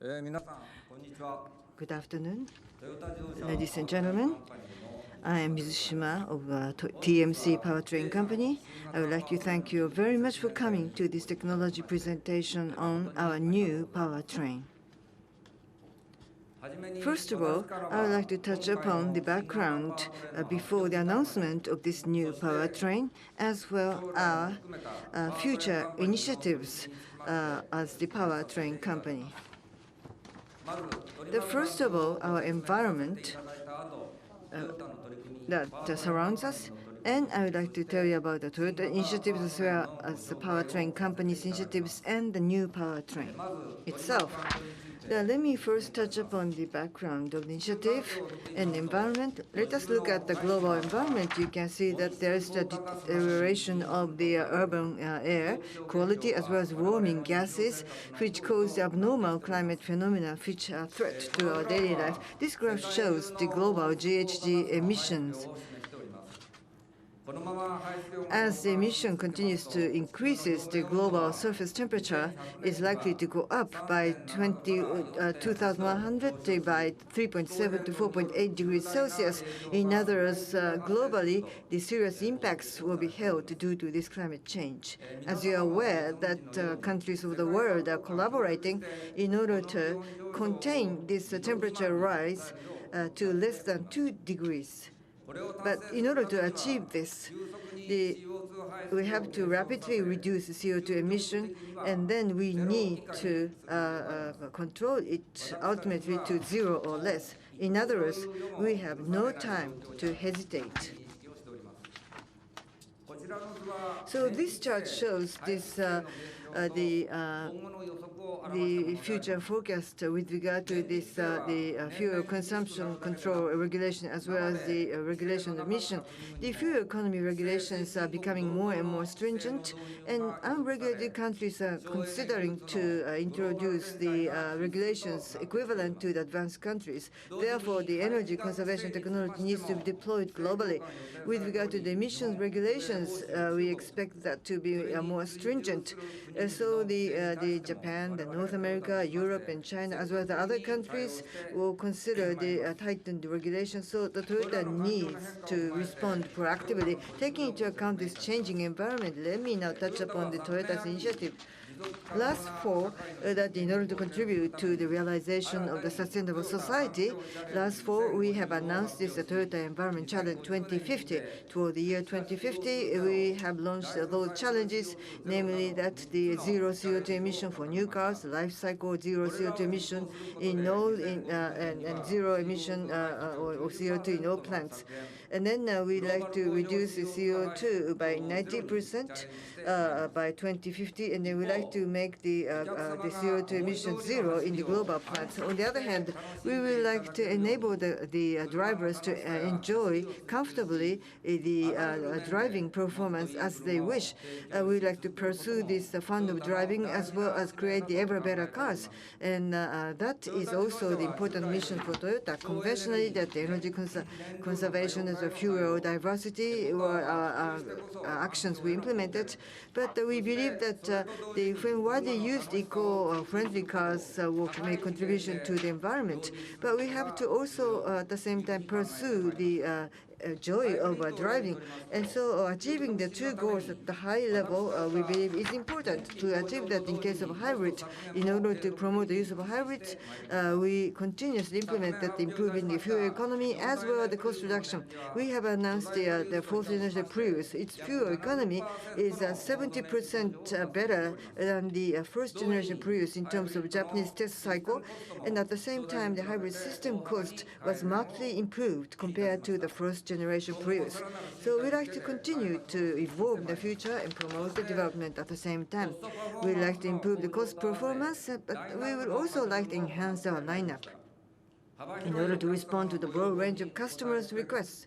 Good afternoon, ladies and gentlemen. I am Mizushima of TMC Powertrain Company. I would like to thank you very much for coming to this technology presentation on our new powertrain. First of all, I would like to touch upon the background before the announcement of this new powertrain, as well as our future initiatives as the powertrain company. First of all, our environment that surrounds us, and I would like to tell you about the Toyota initiatives as well as the powertrain company's initiatives and the new powertrain itself. Let me first touch upon the background of the initiative and environment. Let us look at the global environment. You can see that there is the deterioration of the urban air quality as well as warming gases, which cause abnormal climate phenomena which are a threat to our daily life. This graph shows the global GHG emissions. As the emission continues to increase, the global surface temperature is likely to go up by 2100 by 3.7 to 4.8 degrees Celsius. In other words, globally, the serious impacts will be held due to this climate change. As you are aware that countries of the world are collaborating in order to contain this temperature rise to less than 2 degrees. But in order to achieve this, we have to rapidly reduce CO2 emission, and then we need to control it ultimately to 0 or less. In other words, we have no time to hesitate. So this chart shows this the future forecast with regard to this the fuel consumption control regulation as well as the regulation of emission. The fuel economy regulations are becoming more and more stringent, and unregulated countries are considering to introduce the regulations equivalent to the advanced countries. Therefore, the energy conservation technology needs to be deployed globally. With regard to the emissions regulations, we expect that to be more stringent. So the Japan, the North America, Europe, and China, as well as the other countries, will consider the tightened regulations. So the Toyota needs to respond proactively. Taking into account this changing environment, let me now touch upon the Toyota's initiative. Last fall, that in order to contribute to the realization of the sustainable society, last fall we have announced this Toyota Environment Challenge 2050. Toward the year 2050, we have launched those challenges, namely that the zero CO2 emission for new cars, life cycle zero CO2 emission in all, and zero emission of CO2 in all plants. And then we'd like to reduce the CO2 by 90% by 2050, and then we'd like to make the CO2 emissions zero in the global plants. On the other hand, we would like to enable the drivers to enjoy comfortably the driving performance as they wish. We would like to pursue this fun of driving as well as create the ever better cars. And that is also the important mission for Toyota. Conventionally, that the energy conservation is a fuel diversity or actions we implemented. But we believe that when widely used eco-friendly cars will make contribution to the environment. But we have to also at the same time pursue the joy of driving. And so achieving the two goals at the high level, we believe is important. To achieve that in case of hybrid, in order to promote the use of hybrids, we continuously implement that improving the fuel economy as well as the cost reduction. We have announced the fourth generation Prius. Its fuel economy is 70% better than the first generation Prius in terms of Japanese test cycle, and at the same time the hybrid system cost was markedly improved compared to the first generation Prius. So we like to continue to evolve in the future and promote the development at the same time. We like to improve the cost performance, but we would also like to enhance our lineup in order to respond to the broad range of customers' requests.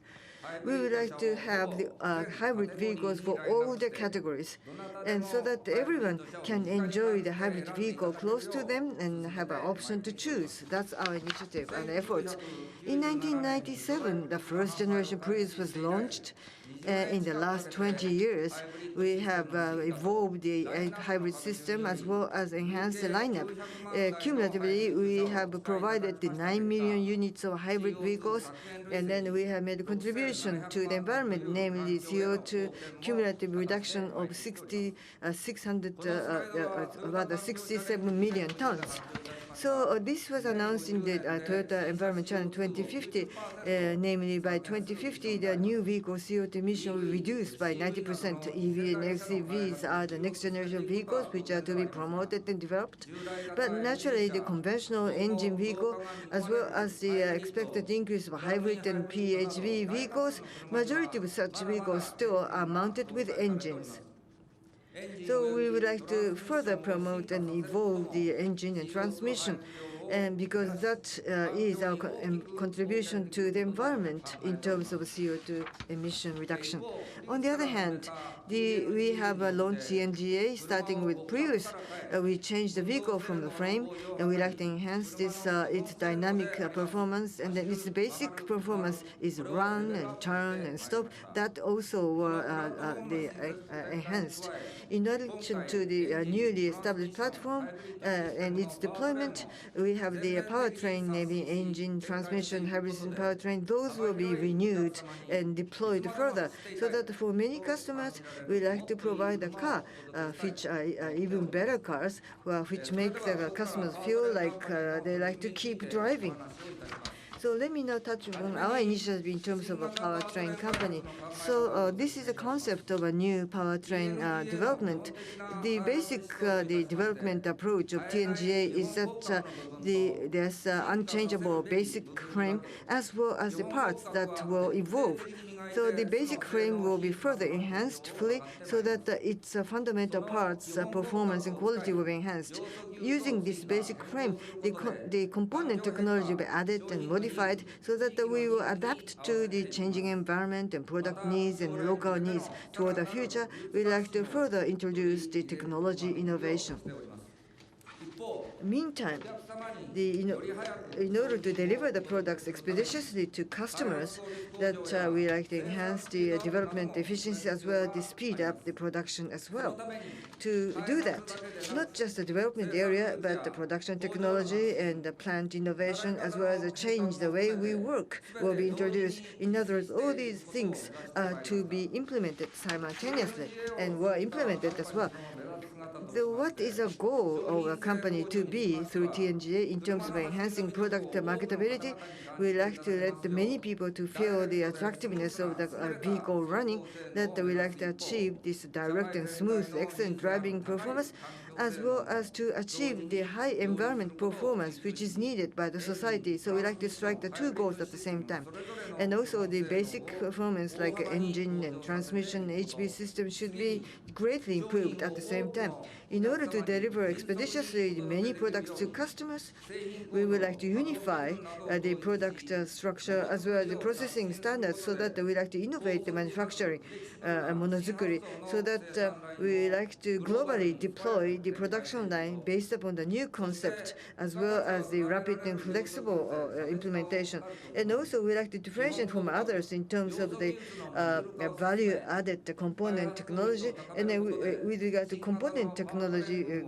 We would like to have the hybrid vehicles for all the categories, and so that everyone can enjoy the hybrid vehicle close to them and have an option to choose. That's our initiative and efforts. In 1997, the first generation Prius was launched, In the last 20 years, we have evolved the hybrid system as well as enhanced the lineup. Cumulatively, we have provided the 9 million units of hybrid vehicles, and then we have made a contribution to the environment, namely CO2 cumulative reduction of 67 million tons. So this was announced in the Toyota Environment Challenge 2050, namely by 2050, the new vehicle CO2 emission will reduce by 90%. EV and xEVs are the next generation vehicles which are to be promoted and developed. But naturally, the conventional engine vehicle, as well as the expected increase of hybrid and PHEV vehicles, majority of such vehicles still are mounted with engines. So we would like to further promote and evolve the engine and transmission, and because that is our contribution to the environment in terms of CO2 emission reduction. On the other hand, we have launched TNGA starting with Prius. We changed the vehicle from the frame, and we like to enhance its dynamic performance, and then its basic performance is run and turn and stop. That also were enhanced. In addition to the newly established platform and its deployment, we have the Powertrain, namely engine, transmission, hybrid powertrain. Those will be renewed and deployed further, so that for many customers, we like to provide a car which are even better cars, which make the customers feel like they like to keep driving. So let me now touch on our initiative in terms of a powertrain company. So this is a concept of a new powertrain development. The basic development approach of TNGA is that there's unchangeable basic frame as well as the parts that will evolve. So the basic frame will be further enhanced fully so that its fundamental parts, performance and quality will be enhanced. Using this basic frame, the component technology will be added and modified so that we will adapt to the changing environment and product needs and local needs. Toward the future, we'd like to further introduce the technology innovation. Meantime, in order to deliver the products expeditiously to customers, that we like to enhance the development efficiency as well as the speed up the production as well. To do that, not just the development area, but the production technology and the plant innovation, as well as change the way we work, will be introduced. In other words, all these things are to be implemented simultaneously and were implemented as well. So what is a goal of a company to be through TNGA in terms of enhancing product marketability? We like to let many people to feel the attractiveness of the vehicle running, that we like to achieve this direct and smooth, excellent driving performance, as well as to achieve the high environment performance which is needed by the society. So we like to strike the two goals at the same time. And also the basic performance like engine and transmission HB system should be greatly improved at the same time. In order to deliver expeditiously many products to customers, we would like to unify the product structure as well as the processing standards, so that we like to innovate the manufacturing monozukuri, so that we like to globally deploy the production line based upon the new concept as well as the rapid and flexible implementation. And also we like to differentiate from others in terms of the value-added component technology. And then with regard to component technology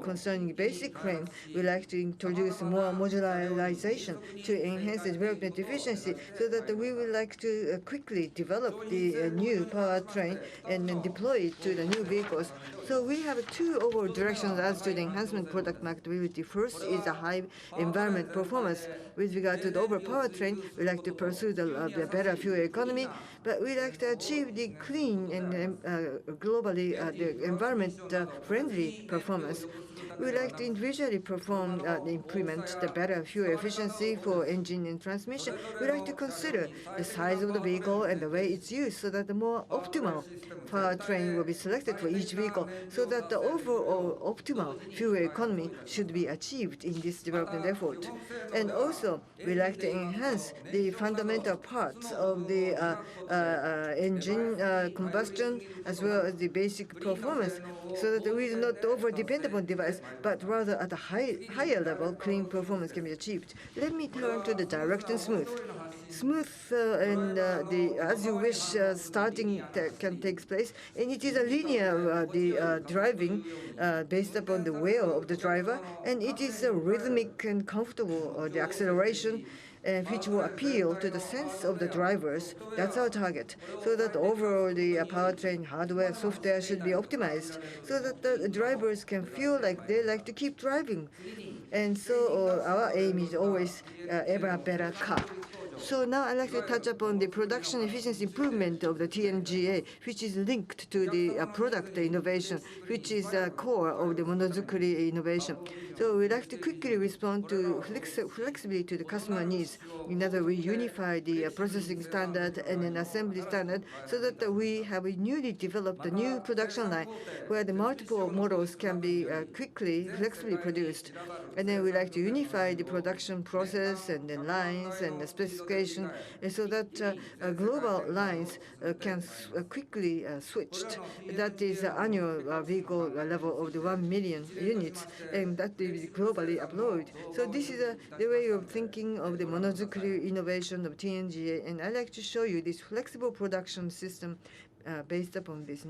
concerning basic frame, we like to introduce more modularization to enhance the development efficiency, so that we would like to quickly develop the new powertrain and then deploy it to the new vehicles. So we have two overall directions as to the enhancement product marketability. First is a high environment performance. With regard to the overall powertrain, we like to pursue the better fuel economy, but we like to achieve the clean and globally the environment-friendly performance. We like to individually implement the better fuel efficiency for engine and transmission. We like to consider the size of the vehicle and the way it's used, so that the more optimal powertrain will be selected for each vehicle, so that the overall optimal fuel economy should be achieved in this development effort. And also, we like to enhance the fundamental parts of the engine combustion as well as the basic performance, so that we do not over-depend upon device, but rather at a higher level, clean performance can be achieved. Let me turn to the direct and smooth. smooth and the as you wish starting can take place, and it is a linear driving based upon the will of the driver, and it is rhythmic and comfortable. The acceleration which will appeal to the sense of the drivers. That's our target. So that overall the powertrain hardware and software should be optimized so that the drivers can feel like they like to keep driving. And so our aim is always ever a better car. So now I'd like to touch upon the production efficiency improvement of the TNGA, which is linked to the product innovation, which is the core of the monozukuri innovation. So we'd like to quickly respond to flexibly to the customer needs. In other words, we unify the processing standard and an assembly standard so that we have a newly developed a new production line where the multiple models can be quickly, flexibly produced. And then we like to unify the production process and then lines and the specification so that global lines can quickly switched. That is the annual vehicle level of the 1 million units, and that is globally applied. So this is the way of thinking of the monozukuri innovation of TNGA, and I'd like to show you this flexible production system based upon this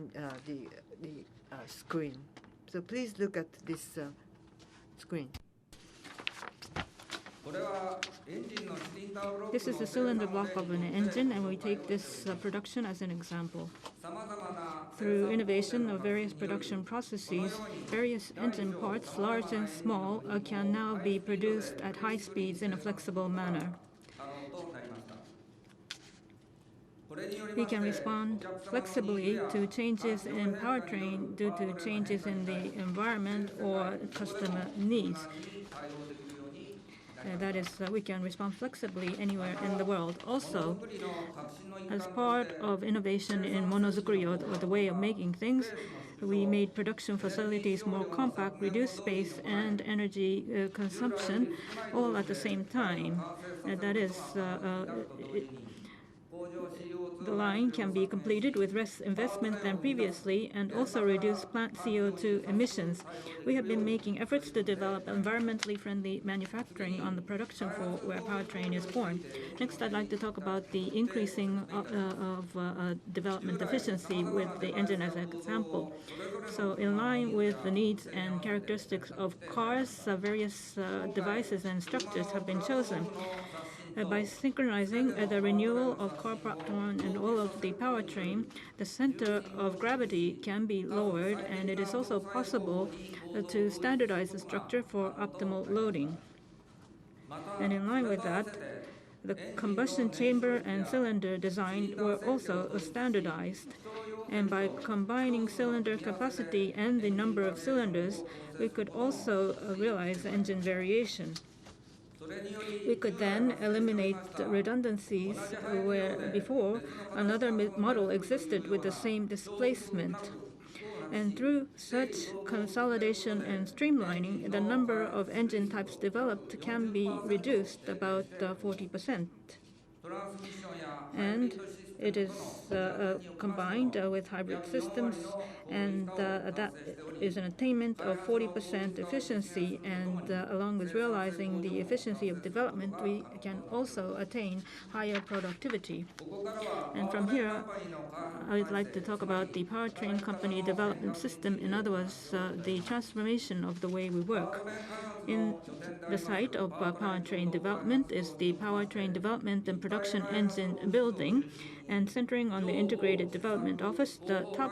screen. So please look at this screen. This is the cylinder block of an engine, and we take this production as an example. Through innovation of various production processes, various engine parts, large and small, can now be produced at high speeds in a flexible manner. We can respond flexibly to changes in powertrain due to changes in the environment or customer needs. That is, we can respond flexibly anywhere in the world. Also, as part of innovation in monozukuri, or the way of making things, we made production facilities more compact, reduced space and energy consumption all at the same time. That is, the line can be completed with less investment than previously and also reduce plant CO2 emissions. We have been making efforts to develop environmentally friendly manufacturing on the production floor where powertrain is born. Next, I'd like to talk about the increasing of development efficiency with the engine as an example. So in line with the needs and characteristics of cars, various devices and structures have been chosen. By synchronizing the renewal of car platform and all of the powertrain, the center of gravity can be lowered, and it is also possible to standardize the structure for optimal loading. And in line with that, the combustion chamber and cylinder design were also standardized. And by combining cylinder capacity and the number of cylinders, we could also realize engine variation. We could then eliminate redundancies where before another model existed with the same displacement. And through such consolidation and streamlining, the number of engine types developed can be reduced about 40%. And it is combined with hybrid systems, and that is an attainment of 40% efficiency. And along with realizing the efficiency of development, we can also attain higher productivity. And from here, I would like to talk about the powertrain company development system. In other words, the transformation of the way we work. In the site of powertrain development is the powertrain development and production engine building. And centering on the integrated development office, the top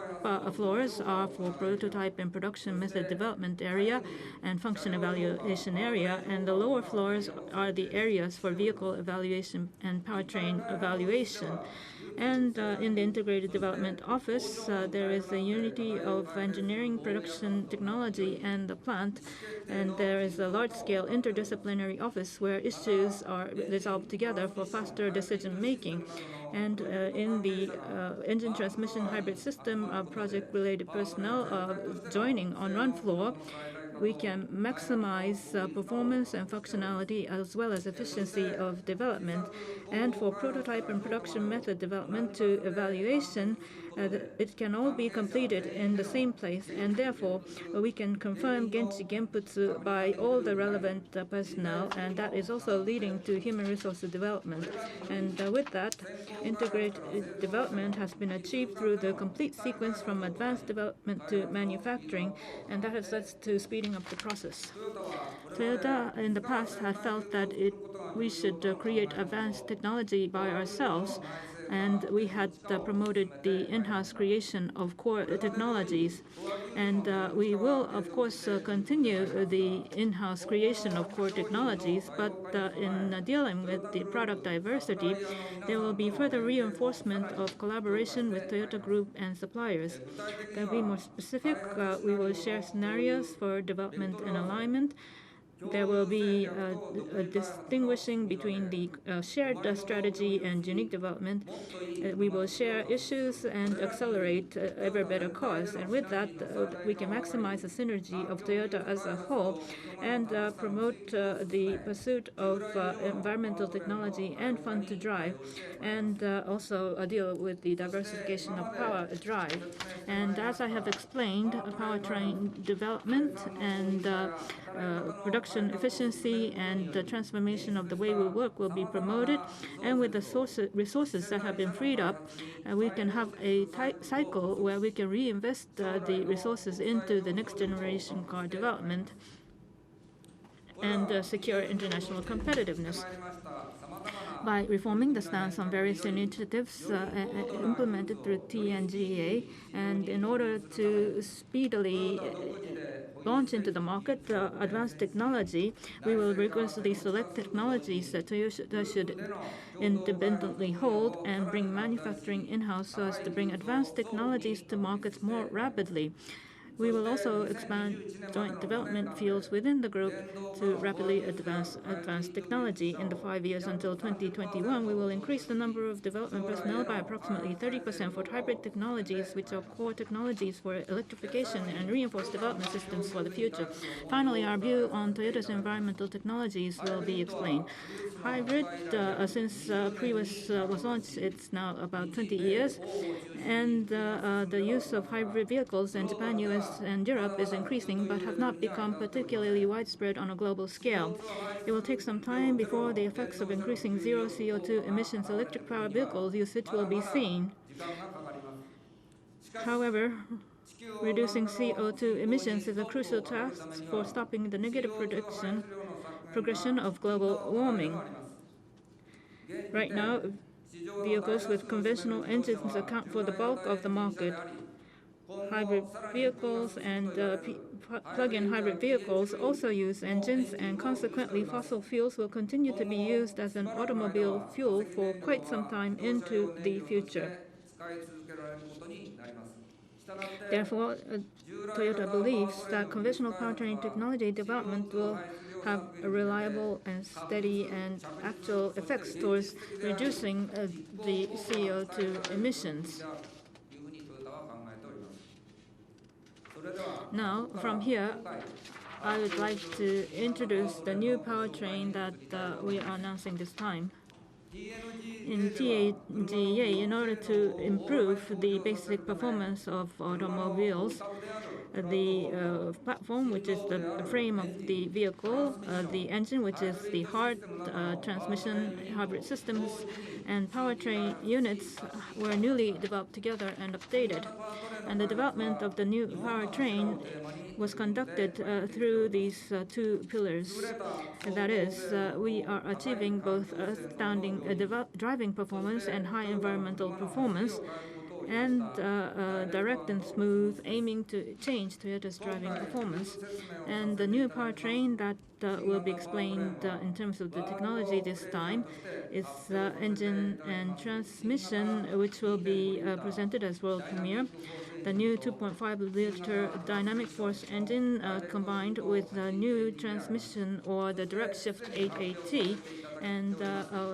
floors are for prototype and production method development area and function evaluation area, and the lower floors are the areas for vehicle evaluation and powertrain evaluation. And in the integrated development office, there is a unity of engineering, production, technology, and the plant. And there is a large-scale interdisciplinary office where issues are resolved together for faster decision-making. And in the engine transmission hybrid system, project-related personnel joining on one floor, we can maximize performance and functionality as well as efficiency of development. And for prototype and production method development to evaluation, It can all be completed in the same place, and therefore we can confirm Genchi Genputsu by all the relevant personnel, and that is also leading to human resources development. And with that, integrated development has been achieved through the complete sequence from advanced development to manufacturing, and that has led to speeding up the process. Toyota in the past had felt that we should create advanced technology by ourselves, and we had promoted the in-house creation of core technologies. And we will, of course, continue the in-house creation of core technologies, but in dealing with the product diversity, there will be further reinforcement of collaboration with Toyota Group and suppliers. To be more specific, we will share scenarios for development and alignment. There will be a distinguishing between the shared strategy and unique development. We will share issues and accelerate ever better cause. And with that, we can maximize the synergy of Toyota as a whole and promote the pursuit of environmental technology and fun to drive, and also deal with the diversification of power drive. And as I have explained, powertrain development and production efficiency and the transformation of the way we work will be promoted. And with the resources that have been freed up, we can have a cycle where we can reinvest the resources into the next generation car development and secure international competitiveness. By reforming the stance on various initiatives implemented through TNGA, and in order to speedily launch into the market advanced technology, we will rigorously select technologies that Toyota should independently hold and bring manufacturing in-house so as to bring advanced technologies to markets more rapidly. We will also expand joint development fields within the group to rapidly advance advanced technology. In the 5 years until 2021, we will increase the number of development personnel by approximately 30% for hybrid technologies, which are core technologies for electrification, and reinforce development systems for the future. Finally, our view on Toyota's environmental technologies will be explained. Hybrid, since Prius was launched, it's now about 20 years, and the use of hybrid vehicles in Japan, US, and Europe is increasing, but have not become particularly widespread on a global scale. It will take some time before the effects of increasing zero CO2 emissions electric power vehicles usage will be seen. However, reducing CO2 emissions is a crucial task for stopping the negative progression of global warming. Right now, vehicles with conventional engines account for the bulk of the market. Hybrid vehicles and plug-in hybrid vehicles also use engines, and consequently fossil fuels will continue to be used as an automobile fuel for quite some time into the future. Therefore, Toyota believes that conventional powertrain technology development will have a reliable and steady and actual effects towards reducing the CO2 emissions. Now, from here, I would like to introduce the new powertrain that we are announcing this time. In TNGA, in order to improve the basic performance of automobiles, the platform, which is the frame of the vehicle, the engine, which is the heart, transmission, hybrid systems, and powertrain units were newly developed together and updated. And the development of the new powertrain was conducted through these two pillars. That is, we are achieving both astounding driving performance and high environmental performance, and direct and smooth, aiming to change Toyota's driving performance. And the new powertrain that will be explained in terms of the technology this time is engine and transmission, which will be presented as world premiere. The new 2.5-liter dynamic force engine combined with the new transmission, or the direct shift 8AT, and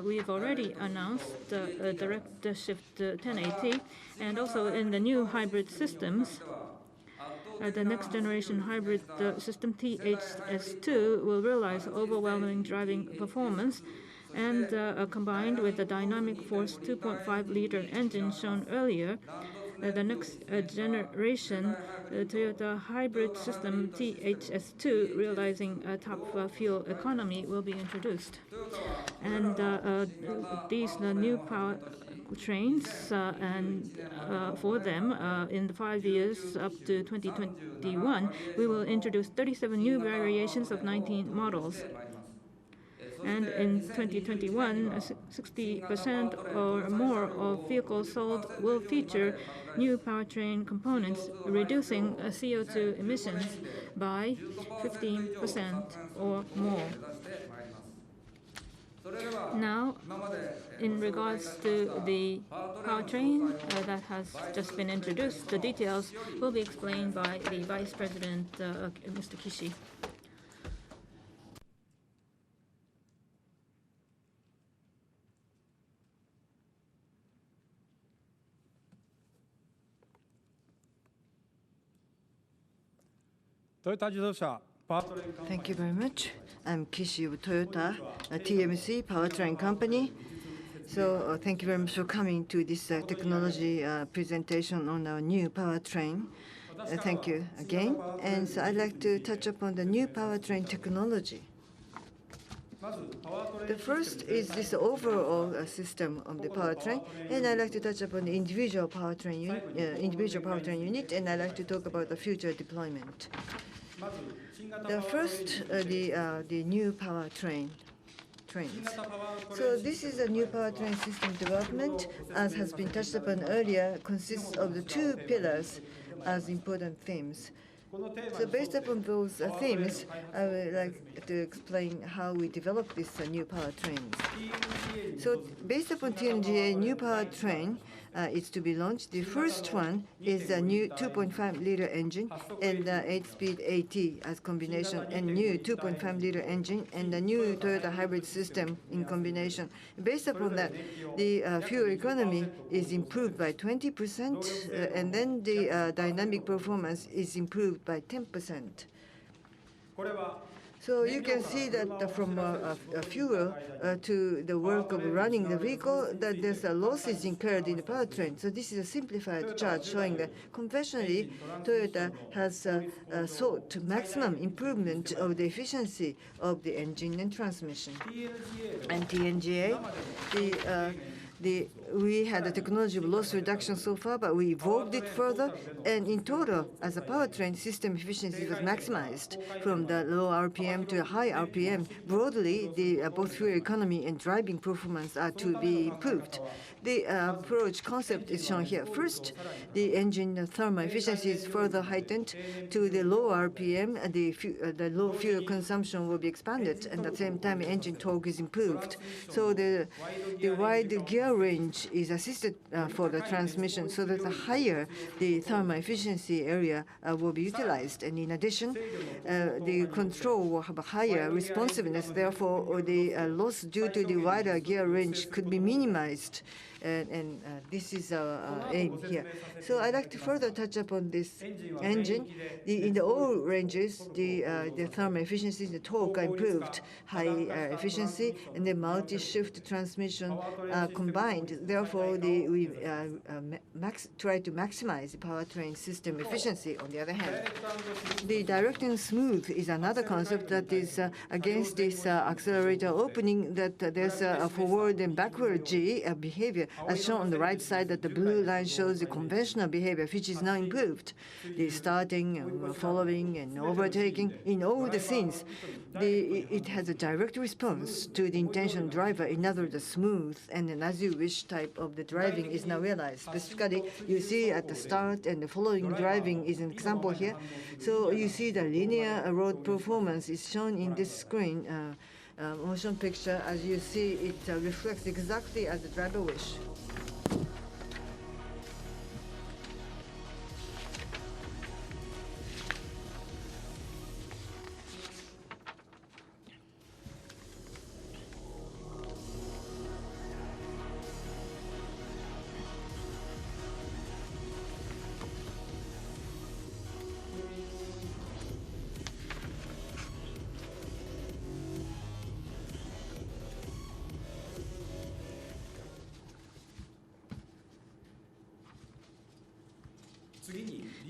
we've already announced direct shift 10AT, and also in the new hybrid systems. The next generation hybrid system THS2 will realize overwhelming driving performance, and combined with the dynamic force 2.5-liter engine shown earlier, The next generation Toyota hybrid system THS2, realizing a top fuel economy, will be introduced. And these new powertrains, and for them, in the 5 years up to 2021, we will introduce 37 new variations of 19 models. And in 2021, 60% or more of vehicles sold will feature new powertrain components, reducing CO2 emissions by 15% or more. Now, in regards to the powertrain that has just been introduced, the details will be explained by the Vice President, Mr. Kishi. Thank you very much. I'm Kishi of Toyota TMC Powertrain Company. So thank you very much for coming to this technology presentation on our new powertrain. Thank you again. And so I'd like to touch upon the new powertrain technology. The first is this overall system of the powertrain, and I'd like to touch upon the individual powertrain unit, and I'd like to talk about the future deployment. The first, the new powertrain trains. So this is a new powertrain system development, as has been touched upon earlier, consists of the two pillars as important themes. So based upon those themes, I would like to explain how we develop this new powertrains. So based upon TNGA new powertrain is to be launched. The first one is a new 2.5-liter engine and 8-speed AT as combination, and new 2.5-liter engine and the new Toyota hybrid system in combination. Based upon that, the fuel economy is improved by 20%, and then the dynamic performance is improved by 10%. So you can see that from fuel to the work of running the vehicle, that there's a losses incurred in the powertrain. So this is a simplified chart showing that conventionally Toyota has sought maximum improvement of the efficiency of the engine and transmission. And TNGA, we had a technology of loss reduction so far, but we evolved it further, and in total, as a powertrain, system efficiency was maximized from the low RPM to high RPM. Broadly, the both fuel economy and driving performance are to be improved. The approach concept is shown here. First, the engine thermal efficiency is further heightened to the low RPM, and the low fuel consumption will be expanded, and at the same time, engine torque is improved. So the wide gear range is assisted for the transmission, so that the higher the thermal efficiency area will be utilized. And in addition, the control will have a higher responsiveness. Therefore, the loss due to the wider gear range could be minimized. And this is our aim here. So I'd like to further touch upon this engine. In the all ranges, the thermal efficiency, the torque are improved, high efficiency, and the multi-shift transmission combined. Therefore, we try to maximize the powertrain system efficiency. On the other hand, the direct and smooth is another concept that is against this accelerator opening, that there's a forward and backward G behavior. As shown on the right side, that the blue line shows the conventional behavior, which is now improved. The starting, following, and overtaking in all the scenes, it has a direct response to the intention driver. In other words, the smooth and an as-you-wish type of the driving is now realized. Specifically, you see at the start and the following driving is an example here. So you see the linear road performance is shown in this screen. Motion picture, as you see, it reflects exactly as the driver wish.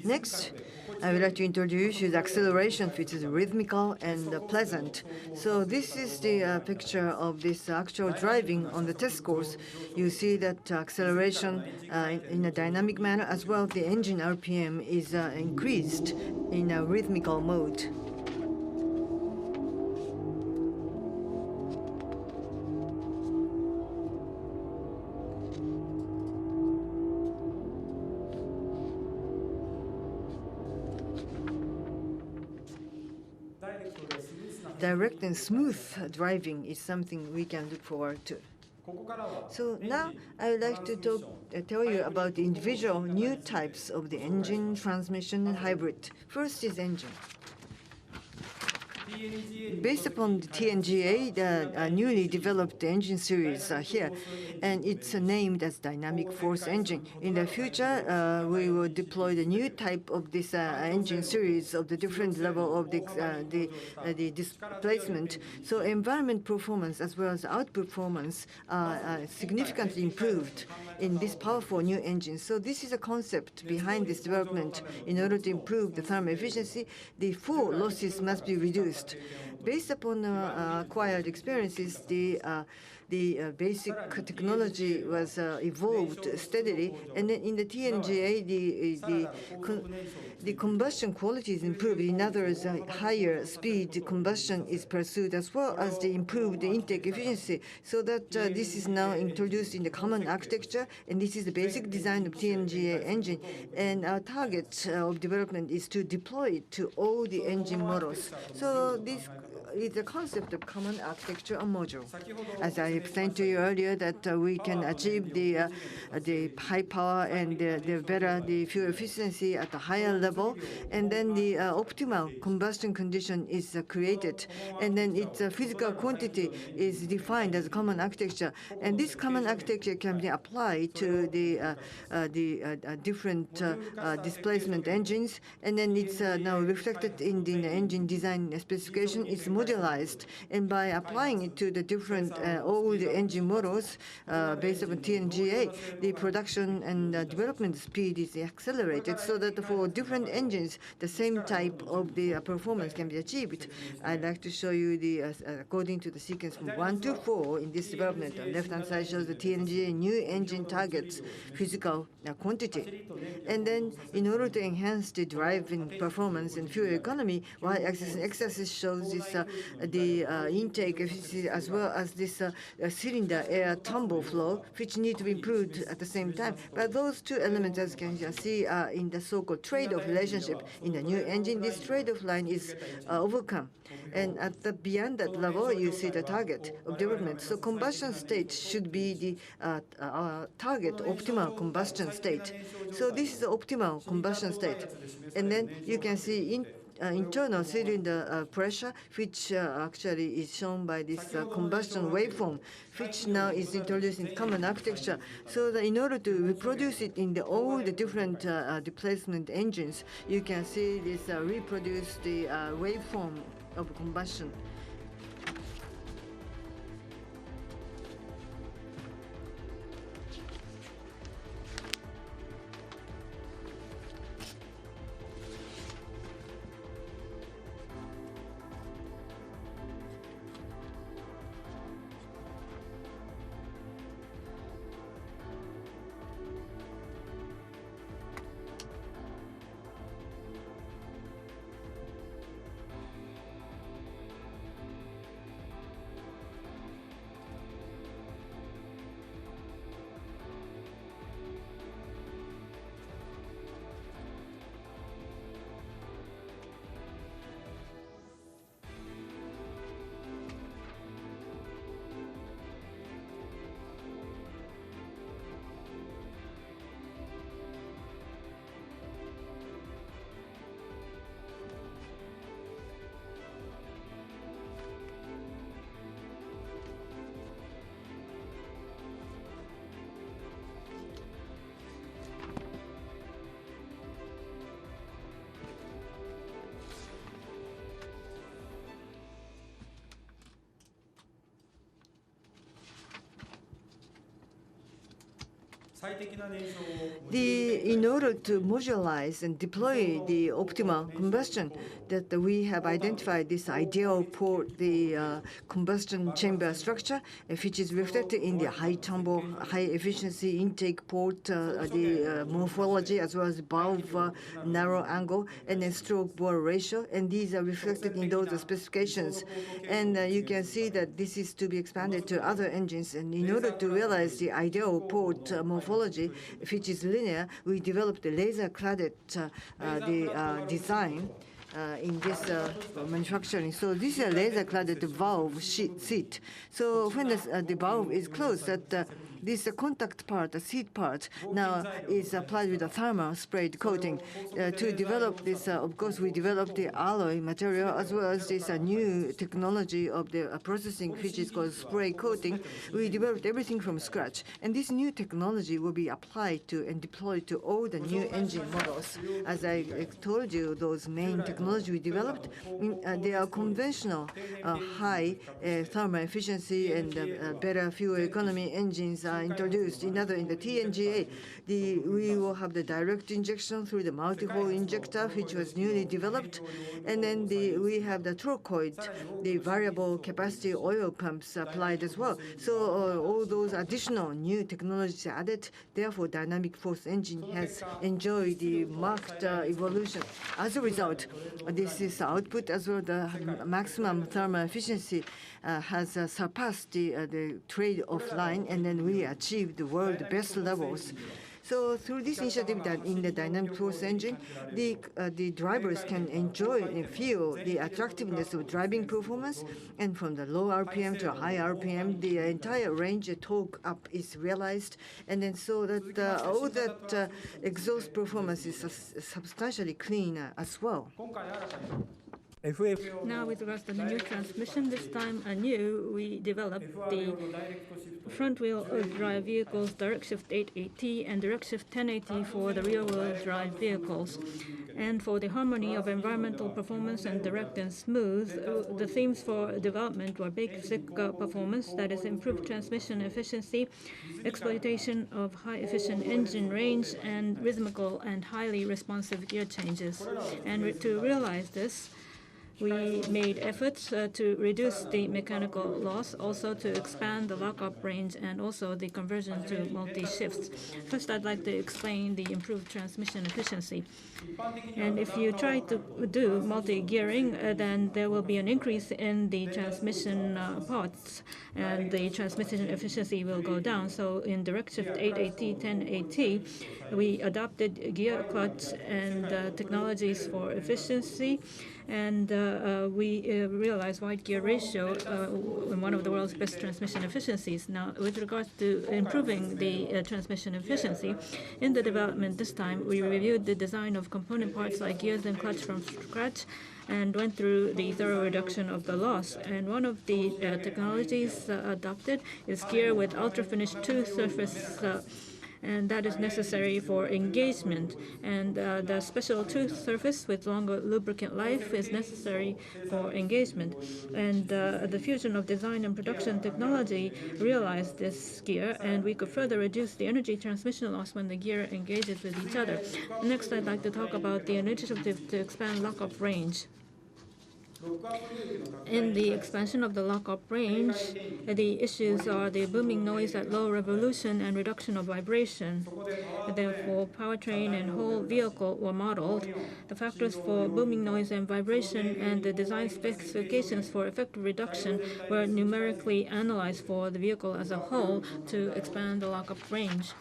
Next, I would like to introduce you the acceleration, which is rhythmical and pleasant. So this is the picture of this actual driving on the test course. You see that acceleration in a dynamic manner, as well the engine RPM is increased in a rhythmical mode. Direct and smooth driving is something we can look forward to. So now I would like to tell you about the individual new types of the engine, transmission, and hybrid. First is engine. Based upon the TNGA, the newly developed engine series here, and it's named as dynamic force engine. In the future, we will deploy the new type of this engine series of the different level of the displacement. So environment performance as well as output performance are significantly improved in this powerful new engine. So this is a concept behind this development. In order to improve the thermal efficiency, the fuel losses must be reduced. Based upon acquired experiences, the basic technology was evolved steadily, and then in the TNGA, the combustion quality is improved. In other words, higher speed combustion is pursued, as well as the improved intake efficiency, so that this is now introduced in the common architecture, and this is the basic design of TNGA engine. And our target of development is to deploy it to all the engine models. So this is the concept of common architecture and module. As I explained to you earlier, that we can achieve the high power and the better the fuel efficiency at a higher level, and then the optimal combustion condition is created, and then its physical quantity is defined as a common architecture, and this common architecture can be applied to the different displacement engines, and then it's now reflected in the engine design specification. It's modularized, and by applying it to the different all the engine models based on TNGA, the production and development speed is accelerated, so that for different engines, the same type of the performance can be achieved. I'd like to show you the according to the sequence from 1 to 4 in this development. On the left-hand side shows the TNGA new engine targets physical quantity, and then in order to enhance the driving performance and fuel economy, y-axis and x-axis shows this the intake efficiency as well as this cylinder air tumble flow, which need to be improved at the same time. But those two elements, as you can see, are in the so-called trade-off relationship. In the new engine, this trade-off line is overcome. And at the beyond that level, you see the target of development. So combustion state should be the target optimal combustion state. So this is the optimal combustion state. And then you can see internal cylinder pressure, which actually is shown by this combustion waveform, which now is introduced in common architecture. So that in order to reproduce it in all the different displacement engines, you can see this reproduce the waveform of combustion. In order to modularize and deploy the optimal combustion, that we have identified this ideal port, the combustion chamber structure, which is reflected in the high tumble, high efficiency intake port, the morphology, as well as valve narrow angle, and then stroke bore ratio, and these are reflected in those specifications. And you can see that this is to be expanded to other engines. And in order to realize the ideal port morphology, which is linear, we developed the laser-cladded design in this manufacturing. So this is a laser-cladded valve seat. So when the valve is closed, this contact part, the seat part, now is applied with a thermal sprayed coating. To develop this, of course, we developed the alloy material as well as this new technology of the processing, which is called spray coating. We developed everything from scratch. And this new technology will be applied to and deployed to all the new engine models. As I told you, those main technology we developed, they are conventional high thermal efficiency and better fuel economy engines introduced. In the TNGA, we will have the direct injection through the multi-hole injector, which was newly developed. And then we have the trochoid, the variable capacity oil pumps applied as well. So all those additional new technologies added, therefore dynamic force engine has enjoyed the marked evolution. As a result, this is output as well, the maximum thermal efficiency has surpassed the trade-off line, and then we achieved the world best levels. So through this initiative, that in the dynamic force engine, the drivers can enjoy and feel the attractiveness of driving performance, and from the low RPM to high RPM, the entire range of torque up is realized, and then so that all that exhaust performance is substantially cleaner as well. Now, with regards to the new transmission, this time anew, we developed the front-wheel drive vehicles, direct shift 880 and direct shift 1080 for the rear-wheel drive vehicles. And for the harmony of environmental performance and direct and smooth, the themes for development were basic performance, that is improved transmission efficiency, exploitation of high-efficient engine range, and rhythmical and highly responsive gear changes. And to realize this, we made efforts to reduce the mechanical loss, also to expand the lockup range, and also the conversion to multi-shifts. First, I'd like to explain the improved transmission efficiency. And if you try to do multi-gearing, then there will be an increase in the transmission parts, and the transmission efficiency will go down. So in direct shift 880, 1080, we adopted gear clutch and technologies for efficiency, and we realized wide gear ratio in one of the world's best transmission efficiencies. Now, with regards to improving the transmission efficiency, in the development this time, we reviewed the design of component parts like gears and clutch from scratch, and went through the thorough reduction of the loss. And one of the technologies adopted is gear with ultra-finished tooth surface, and that is necessary for engagement. And the special tooth surface with longer lubricant life is necessary for engagement. And the fusion of design and production technology realized this gear, and we could further reduce the energy transmission loss when the gear engages with each other. Next, I'd like to talk about the initiative to expand lockup range. In the expansion of the lockup range, the issues are the booming noise at low revolution and reduction of vibration. Therefore, powertrain and whole vehicle were modeled. The factors for booming noise and vibration and the design specifications for effective reduction were numerically analyzed for the vehicle as a whole to expand the lockup range.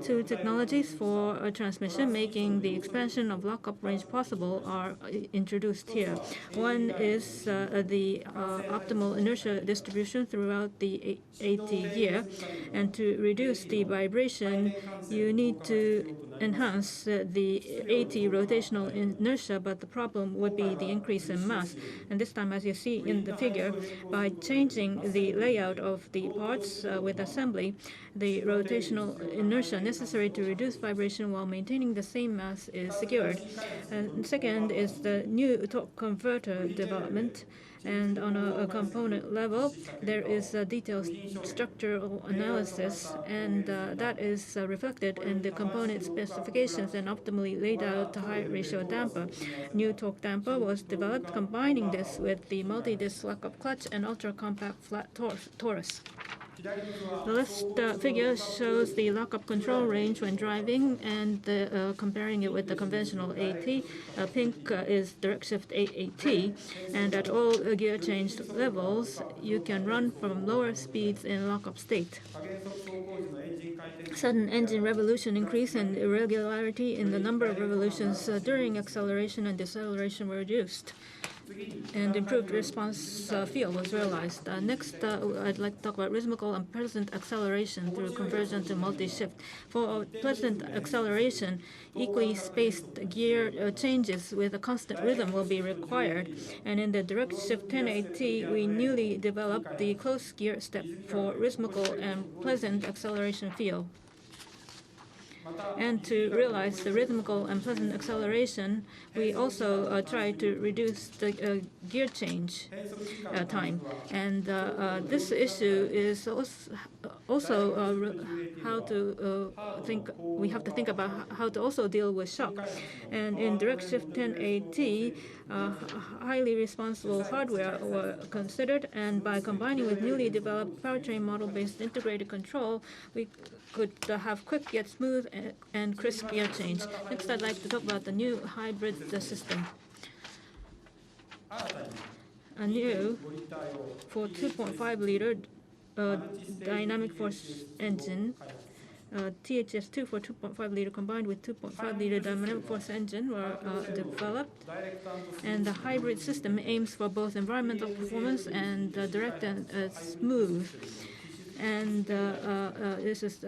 Two technologies for transmission making the expansion of lockup range possible are introduced here. One is the optimal inertia distribution throughout the AT gear, and to reduce the vibration, you need to enhance the AT rotational inertia, but the problem would be the increase in mass. And this time, as you see in the figure, by changing the layout of the parts with assembly, the rotational inertia necessary to reduce vibration while maintaining the same mass is secured. And second is the new torque converter development. And on a component level, there is a detailed structural analysis, and that is reflected in the component specifications and optimally laid out high-ratio damper. New torque damper was developed, combining this with the multi-disc lock-up clutch and ultra-compact flat torus. The left figure shows the lock-up control range when driving and comparing it with the conventional AT. Pink is direct shift AAT, and at all gear change levels, you can run from lower speeds in lock-up state. Sudden engine revolution increase and irregularity in the number of revolutions during acceleration and deceleration were reduced, and improved response field was realized. Next, I'd like to talk about rhythmical and pleasant acceleration through conversion to multi-shift. For pleasant acceleration, equally spaced gear changes with a constant rhythm will be required. And in the direct shift 1080, we newly developed the close gear step for rhythmical and pleasant acceleration field. And to realize the rhythmical and pleasant acceleration, we also try to reduce the gear change time. And this issue is also how to think. We have to think about how to also deal with shock. And in direct shift 1080, highly responsible hardware were considered, and by combining with newly developed Powertrain model-based integrated control, we could have quick yet smooth and crisp gear change. Next, I'd like to talk about the new hybrid system. A new for 2.5-liter dynamic force engine, THS2 for 2.5-liter combined with 2.5-liter dynamic force engine were developed, and the hybrid system aims for both environmental performance and direct and smooth. And this is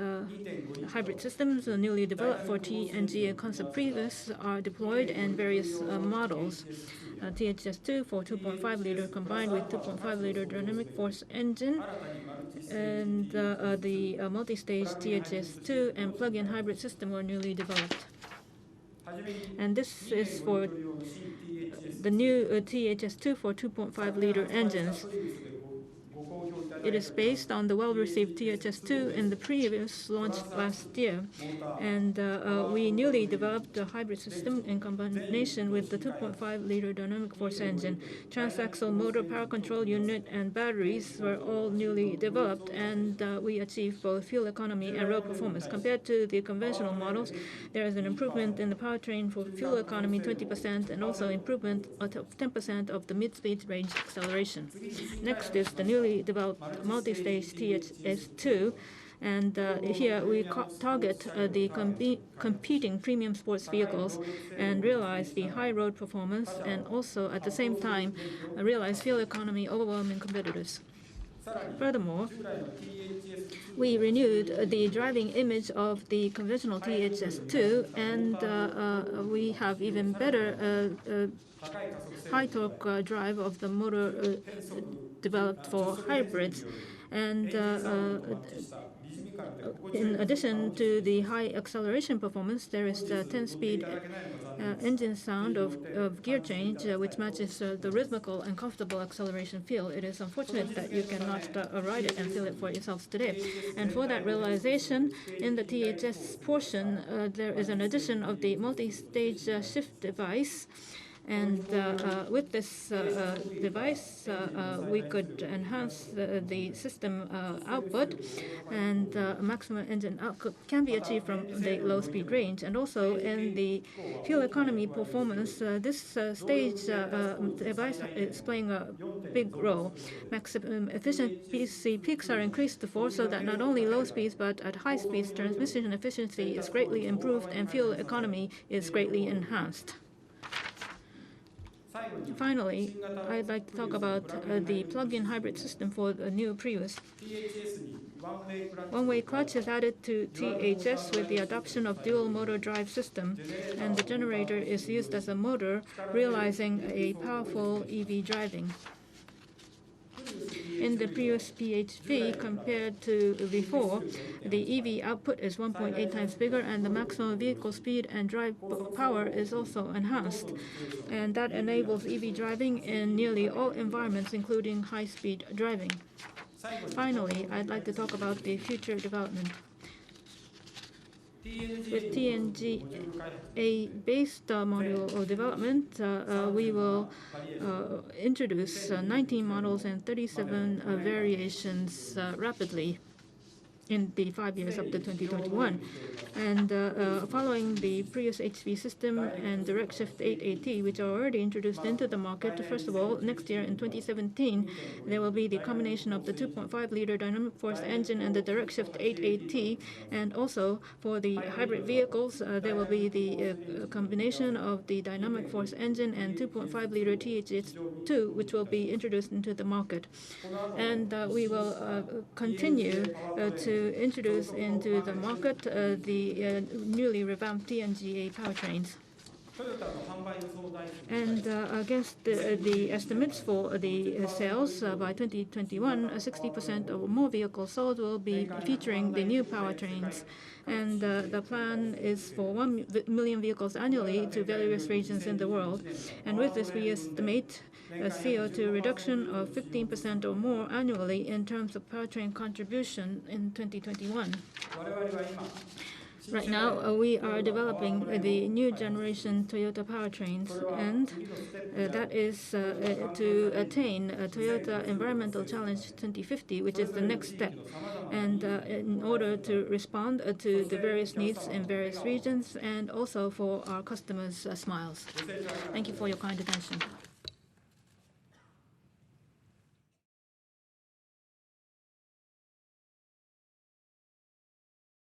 hybrid systems newly developed for TNGA concept previous are deployed in various models. THS2 for 2.5-liter combined with 2.5-liter dynamic force engine, and the multi-stage THS2 and plug-in hybrid system were newly developed. And this is for the new THS2 for 2.5-liter engines. It is based on the well-received THS2 in the previous launched last year. And we newly developed a hybrid system in combination with the 2.5-liter dynamic force engine. Transaxle motor, power control unit, and batteries were all newly developed, and we achieved both fuel economy and road performance. Compared to the conventional models, there is an improvement in the powertrain for fuel economy 20% and also improvement of 10% of the mid-speed range acceleration. Next is the newly developed multi-stage THS2, and here we target the competing premium sports vehicles and realize the high road performance, and also at the same time realize fuel economy overwhelming competitors. Furthermore, we renewed the driving image of the conventional THS2, and we have even better high torque drive of the motor developed for hybrids. And in addition to the high acceleration performance, there is the 10-speed engine sound of gear change, which matches the rhythmical and comfortable acceleration feel. It is unfortunate that you cannot ride it and feel it for yourselves today. And for that realization, in the THS portion, there is an addition of the multi-stage shift device. And with this device, we could enhance the system output, and maximum engine output can be achieved from the low-speed range. And also in the fuel economy performance, this stage device is playing a big role. Maximum efficiency peaks are increased to 4, so that not only low speeds but at high speeds, transmission efficiency is greatly improved and fuel economy is greatly enhanced. Finally, I'd like to talk about the plug-in hybrid system for the new Prius. One-way clutch is added to THS with the adoption of dual motor drive system, and the generator is used as a motor, realizing a powerful EV driving. In the Prius PHV, compared to before, the EV output is 1.8 times bigger, and the maximum vehicle speed and drive power is also enhanced. And that enables EV driving in nearly all environments, including high-speed driving. Finally, I'd like to talk about the future development. With TNGA-based module or development, we will introduce 19 models and 37 variations rapidly in the 5 years up to 2021. And following the Prius HV system and Direct Shift 8AT, which are already introduced into the market, first of all, next year in 2017, there will be the combination of the 2.5-liter dynamic force engine and the Direct Shift 8AT. And also for the hybrid vehicles, there will be the combination of the dynamic force engine and 2.5-liter THH2, which will be introduced into the market. And we will continue to introduce into the market the newly revamped TNGA powertrains. And against the estimates for the sales by 2021, 60% or more vehicles sold will be featuring the new powertrains. And the plan is for 1 million vehicles annually to various regions in the world. And with this, we estimate a CO2 reduction of 15% or more annually in terms of powertrain contribution in 2021. Right now, we are developing the new generation Toyota powertrains, and that is to attain Toyota Environmental Challenge 2050, which is the next step, and in order to respond to the various needs in various regions and also for our customers' smiles. Thank you for your kind attention.